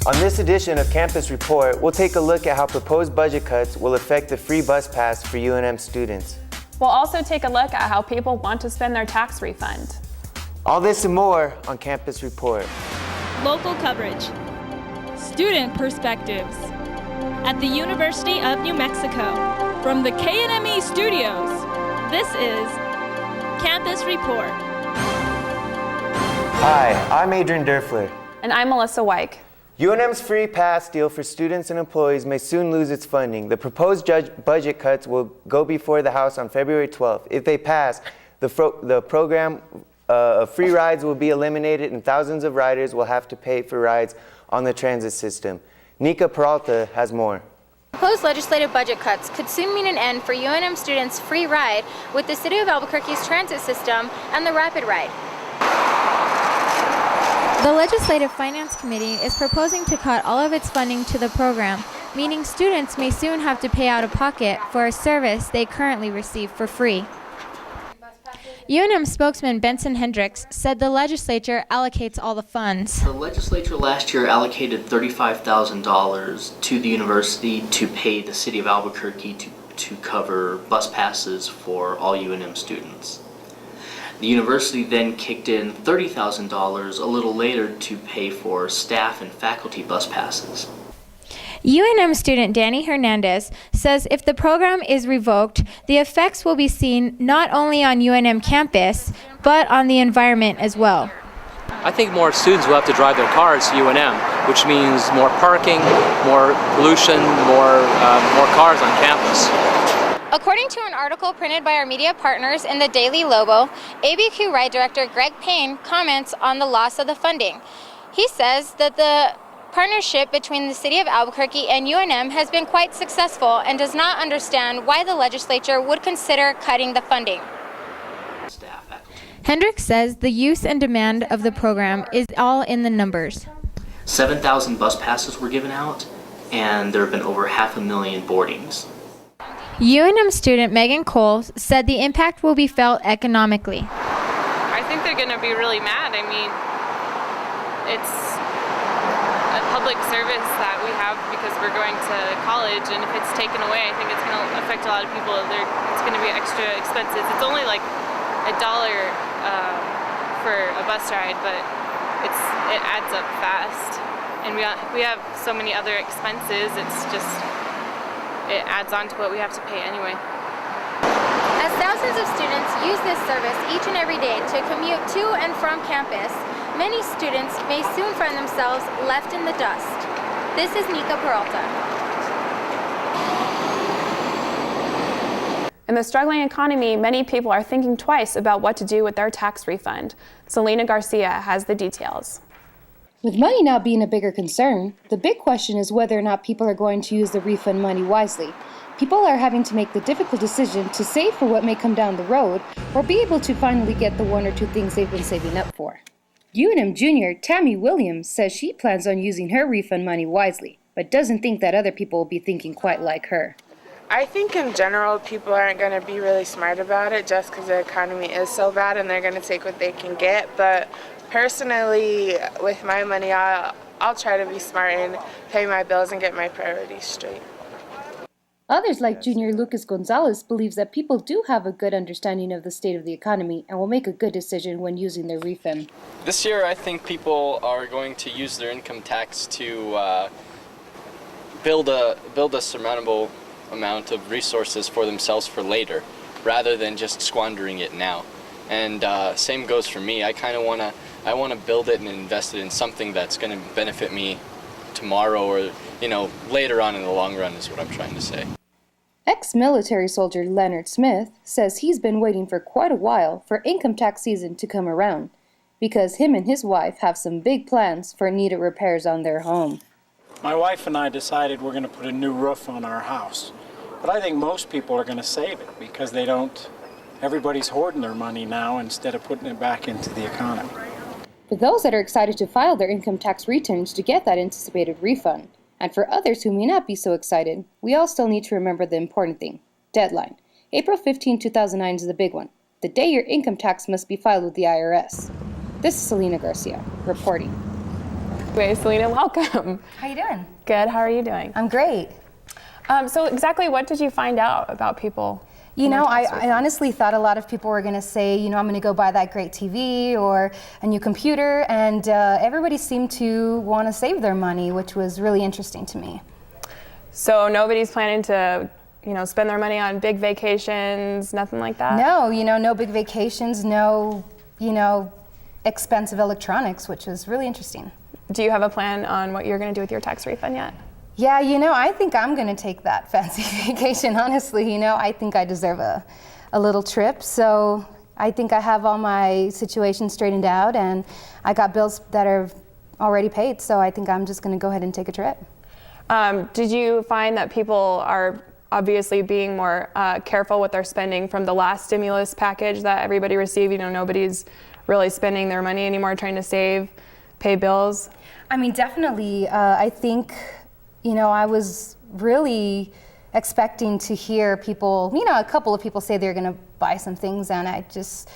On this edition of Campus Report, we'll take a look at how proposed budget cuts will affect the free bus pass for UNM students. We'll also take a look at how people want to spend their tax refund. All this and more on Campus Report. Local coverage. Student perspectives. At the University of New Mexico. From the KNME studios, this is Campus Report. Hi, I'm Adrian Doerfler. And I'm Melissa Wike. UNM's free pass deal for students and employees may soon lose its funding. The proposed budget cuts will go before the House on February 12th. If they pass, the program of free rides will be eliminated and thousands of riders will have to pay for rides on the transit system. Nikka Peralta has more. Proposed legislative budget cuts could soon mean an end for UNM students' free ride with the City of Albuquerque's transit system and the Rapid Ride. The Legislative Finance Committee is proposing to cut all of its funding to the program, meaning students may soon have to pay out of pocket for a service they currently receive for free. UNM spokesman Benson Hendricks said the legislature allocates all the funds. The legislature last year allocated $35,000 to the university to pay the City of Albuquerque to cover bus passes for all UNM students. The university then kicked in $30,000 a little later to pay for staff and faculty bus passes. UNM student Danny Hernandez says if the program is revoked, the effects will be seen not only on UNM campus, but on the environment as well. I think more students will have to drive their cars to UNM, which means more parking, more pollution, more cars on campus. According to an article printed by our media partners in the Daily Lobo, ABQ Ride Director Greg Payne comments on the loss of the funding. He says that the partnership between the City of Albuquerque and UNM has been quite successful and does not understand why the legislature would consider cutting the funding. Hendricks says the use and demand of the program is all in the numbers. 7,000 bus passes were given out, and there have been over 500,000 boardings. UNM student Megan Cole said the impact will be felt economically. I think they're going to be really mad. I mean, it's a public service that we have because we're going to college, and if it's taken away, I think it's going to affect a lot of people. It's going to be extra expenses. It's only like $1 for a bus ride, but it adds up fast. And we have so many other expenses. It adds on to what we have to pay anyway. As thousands of students use this service each and every day to commute to and from campus, many students may soon find themselves left in the dust. This is Nikka Peralta. In the struggling economy, many people are thinking twice about what to do with their tax refund. Selina Garcia has the details. With money now being a bigger concern, the big question is whether or not people are going to use the refund money wisely. People are having to make the difficult decision to save for what may come down the road or be able to finally get the one or two things they've been saving up for. UNM Junior Tammy Williams says she plans on using her refund money wisely, but doesn't think that other people will be thinking quite like her. I think in general people aren't going to be really smart about it just because the economy is so bad and they're going to take what they can get, but personally, with my money, I'll try to be smart and pay my bills and get my priorities straight. Others like Junior Lucas Gonzalez believes that people do have a good understanding of the state of the economy and will make a good decision when using their refund. This year, I think people are going to use their income tax to build a surmountable amount of resources for themselves for later, rather than just squandering it now. And same goes for me. I want to build it and invest it in something that's going to benefit me tomorrow or, later on in the long run is what I'm trying to say. Ex-military soldier Leonard Smith says he's been waiting for quite a while for income tax season to come around because him and his wife have some big plans for needed repairs on their home. My wife and I decided we're going to put a new roof on our house, but I think most people are going to save it because everybody's hoarding their money now instead of putting it back into the economy. For those that are excited to file their income tax returns to get that anticipated refund, and for others who may not be so excited, we all still need to remember the important thing: deadline. April 15, 2009 is the big one, the day your income tax must be filed with the IRS. This is Selina Garcia, reporting. Anyway, Selina, welcome. How you doing? Good. How are you doing? I'm great. So exactly what did you find out about people? You know, I honestly thought a lot of people were going to say, you know, I'm going to go buy that great TV or a new computer, and everybody seemed to want to save their money, which was really interesting to me. So nobody's planning to, you know, spend their money on big vacations, nothing like that? No, you know, no big vacations, no, you know, expensive electronics, which was really interesting. Do you have a plan on what you're going to do with your tax refund yet? Yeah, you know, I think I'm going to take that fancy vacation, honestly. You know, I think I deserve a little trip. So I think I have all my situations straightened out, and I got bills that are already paid. So I think I'm just going to go ahead and take a trip. Did you find that people are obviously being more careful with their spending from the last stimulus package that everybody received? You know, nobody's really spending their money anymore, trying to save, pay bills? I mean, definitely. I think, you know, I was really expecting to hear people, you know, a couple of people say they're going to buy some things, and it just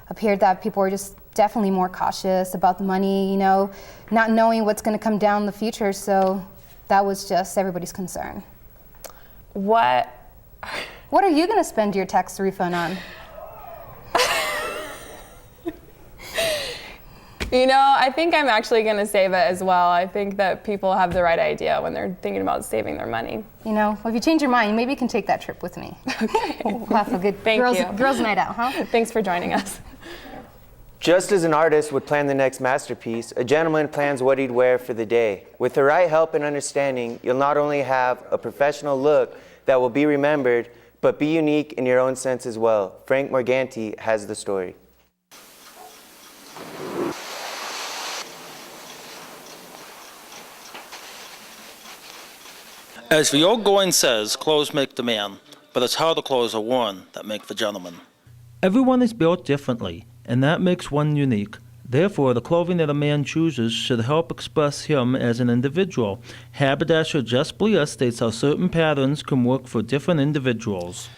appeared that people were just definitely more cautious about the money, you know, not knowing what's going to come down in the future. So that was just everybody's concern. What are you going to spend your tax refund on? You know, I think I'm actually going to save it as well. I think that people have the right idea when they're thinking about saving their money. You know, well, if you change your mind, maybe you can take that trip with me. Okay. We'll have a good Thank you. girls' night out, huh? Thanks for joining us. Just as an artist would plan the next masterpiece, a gentleman plans what he'd wear for the day. With the right help and understanding, you'll not only have a professional look that will be remembered, but be unique in your own sense as well. Frank Morganti has the story. As the old going says, clothes make the man, but it's how the clothes are worn that make the gentleman. Everyone is built differently, and that makes one unique. Therefore, the clothing that a man chooses should help express him as an individual. Haberdasher Jess Blea states how certain patterns can work for different individuals.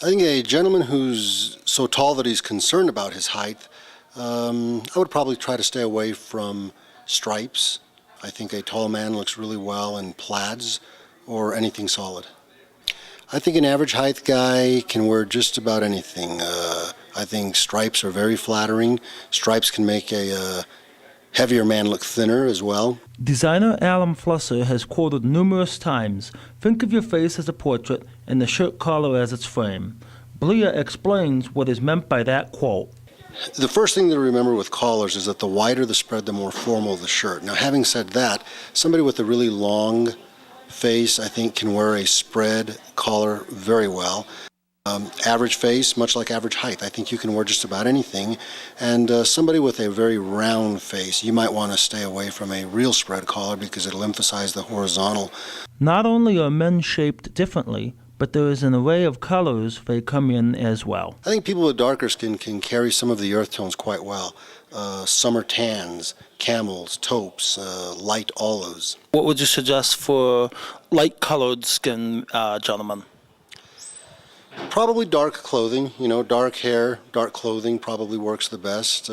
I think a gentleman who's so tall that he's concerned about his height, I would probably try to stay away from stripes. I think a tall man looks really well in plaids or anything solid. I think an average height guy can wear just about anything. I think stripes are very flattering. Stripes can make a heavier man look thinner as well. Designer Alan Flusser has quoted numerous times, "Think of your face as a portrait and the shirt collar as its frame." Blea explains what is meant by that quote. The first thing to remember with collars is that the wider the spread, the more formal the shirt. Now, having said that, somebody with a really long face, I think, can wear a spread collar very well. Average face, much like average height, I think you can wear just about anything. And somebody with a very round face, you might want to stay away from a real spread collar because it'll emphasize the horizontal. Not only are men shaped differently, but there is an array of colors they come in as well. I think people with darker skin can carry some of the earth tones quite well. Summer tans, camels, taupes, light olives. What would you suggest for light-colored skin gentlemen? Probably dark clothing, you know, dark hair, dark clothing probably works the best.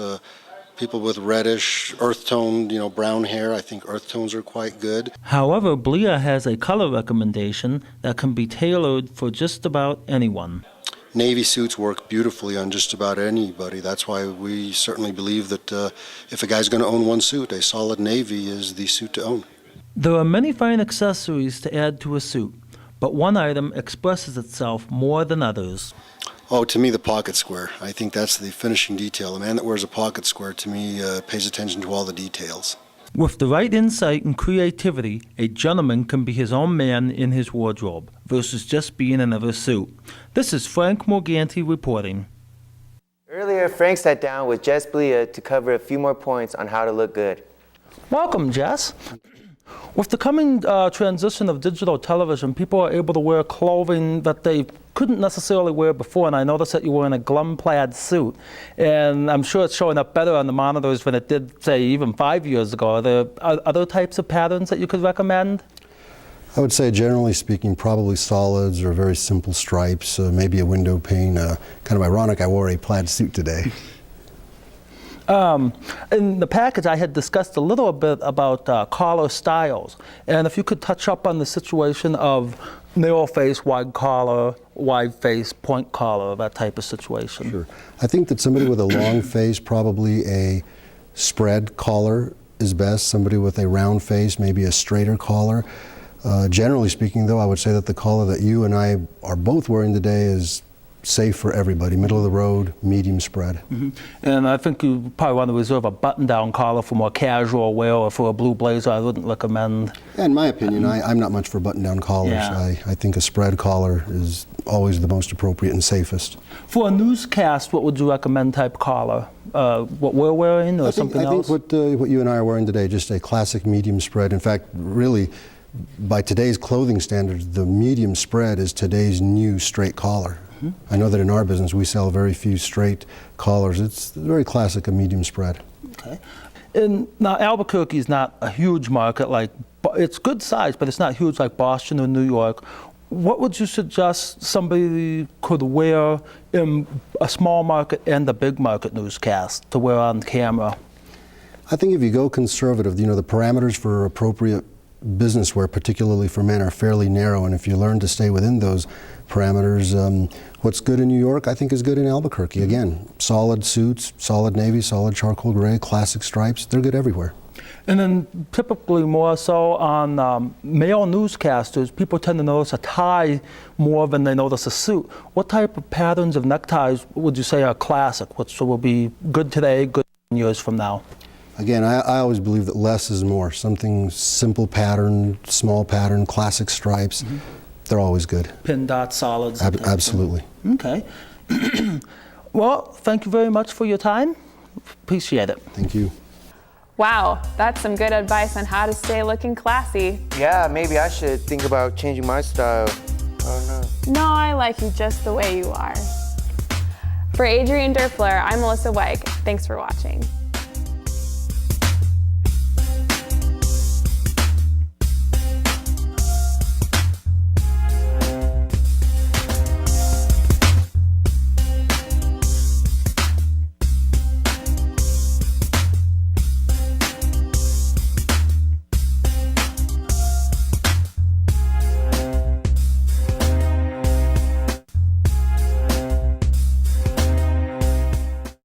People with reddish, earth toned, you know, brown hair, I think earth tones are quite good. However, Blea has a color recommendation that can be tailored for just about anyone. Navy suits work beautifully on just about anybody. That's why we certainly believe that if a guy's going to own one suit, a solid navy is the suit to own. There are many fine accessories to add to a suit, but one item expresses itself more than others. Oh, to me, the pocket square. I think that's the finishing detail. A man that wears a pocket square, to me, pays attention to all the details. With the right insight and creativity, a gentleman can be his own man in his wardrobe versus just being another suit. This is Frank Morganti reporting. Earlier, Frank sat down with Jess Blea to cover a few more points on how to look good. Welcome, Jess. With the coming transition of digital television, people are able to wear clothing that they couldn't necessarily wear before, and I noticed that you're wearing a glum plaid suit, and I'm sure it's showing up better on the monitors than it did, say, even 5 years ago. Are there other types of patterns that you could recommend? I would say, generally speaking, probably solids or very simple stripes, maybe a window pane. Kind of ironic, I wore a plaid suit today. In the package, I had discussed a little bit about collar styles, and if you could touch up on the situation of narrow face, wide collar, wide face, point collar, that type of situation. Sure. I think that somebody with a long face, probably a spread collar is best. Somebody with a round face, maybe a straighter collar. Generally speaking, though, I would say that the collar that you and I are both wearing today is safe for everybody, middle of the road, medium spread. Mm-hmm. And I think you probably want to reserve a button-down collar for more casual wear, or for a blue blazer, I wouldn't recommend. In my opinion, I'm not much for button-down collars. Yeah. I think a spread collar is always the most appropriate and safest. For a newscast, what would you recommend type collar? What we're wearing, or something else? I think what you and I are wearing today, just a classic medium spread. In fact, really, by today's clothing standards, the medium spread is today's new straight collar. I know that in our business we sell very few straight collars. It's very classic, a medium spread. Okay. And now Albuquerque is not a huge market, it's good size, but it's not huge like Boston or New York. What would you suggest somebody could wear in a small market and a big market newscast to wear on camera? I think if you go conservative, the parameters for appropriate business wear, particularly for men, are fairly narrow, and if you learn to stay within those parameters, what's good in New York, I think, is good in Albuquerque. Again, solid suits, solid navy, solid charcoal gray, classic stripes, they're good everywhere. And then typically more so on male newscasters, people tend to notice a tie more than they notice a suit. What type of patterns of neckties would you say are classic, which will be good today, good years from now? Again, I always believe that less is more. Something simple pattern, small pattern, classic stripes, they're always good. Pin dot solids. Absolutely. Okay. Well, thank you very much for your time. Appreciate it. Thank you. Wow, that's some good advice on how to stay looking classy. Yeah, maybe I should think about changing my style. I don't know. No, I like you just the way you are. For Adrian Doerfler, I'm Melissa Wike. Thanks for watching.